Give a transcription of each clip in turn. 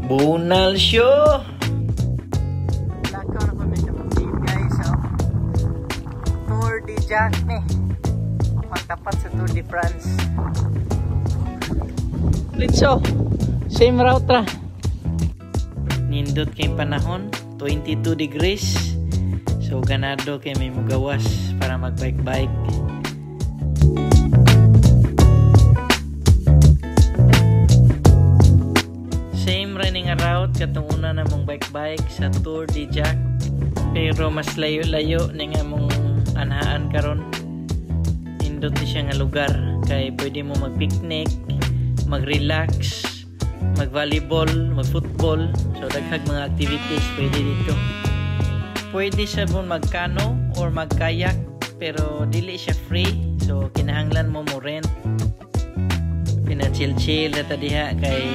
Bunal show. Lakaw na po medyo mag-leave guys. So, Tour de Jack ni. Magtapat sa Tour de France. Litso, same route ra. Nindot kay panahon, 22 degrees. So ganado kay may mugawas para mag-bike-bike. Same running route katong una namong bike-bike sa Tour de Jack. Pero mas layo-layo ning among anhaan karon. Nindot ni siya nga lugar kay pwede mo mag-picnic, mag-relax, mag-volleyball, mag-football. So daghang mga activities pwede dito. Pwede siya mo mag-kano or mag-kayak pero dili siya free. So kinahanglan mo mo rent. Pina-chill-chill data diha kay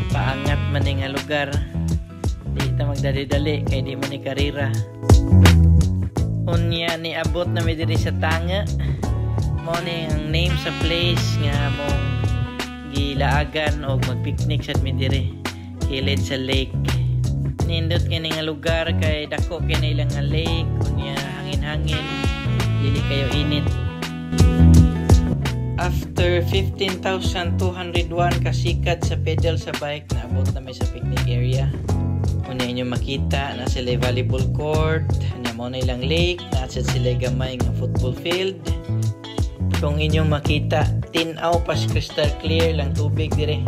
paangat man nga lugar. Di ta magdali-dali kay di man ni karira. Unya ni abot na mi diri sa Tanga. Mo ni ang name sa place nga mong gilaagan o magpicnic sa midire kilid sa lake. Nindot kini nga lugar kay dako kini lang nga lake, unya hangin-hangin, dili kayo init. After 15,201 kasikat sa pedal sa bike, naabot na may sa picnic area. Unya inyo makita na sila volleyball court, unya mo na ilang lake, nasa sila gamay nga football field. Kung inyong makita, tinaw pas crystal clear lang tubig dire.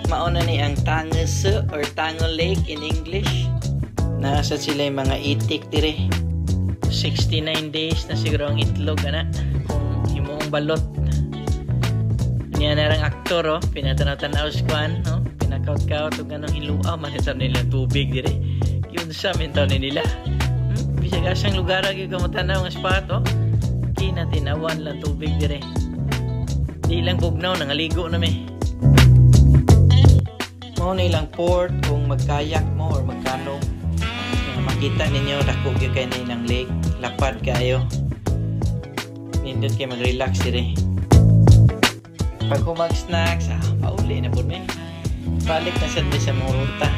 Mauna ni ang Tangas or Tango Lake in English. Nasa sila yung mga itik dire. 69 days na siguro ang itlog ana kung himong balot. Niya na rang aktor pinatanaw-tanaw squan no, pinakaut-kaut ug ganong hiluaw manitan nila tubig dire. Yun sa mintaw nila. Bisag asang lugar gyud ka matanaw nga spot na tinawan lang tubig dire. Di lang bugnaw nangaligo na mi. Mao na ilang port kung magkayak mo or magkano. Makita ninyo dako gyud kay na ilang lake, lapad kayo. Nindot kay mag-relax dire. Pag mag-snacks, pauli na pud mi. Balik na sad mi sa mong ruta.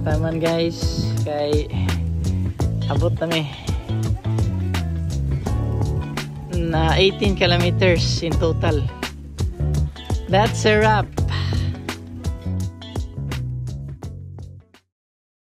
Taman guys kay abot na na 18 kilometers in total. That's a wrap.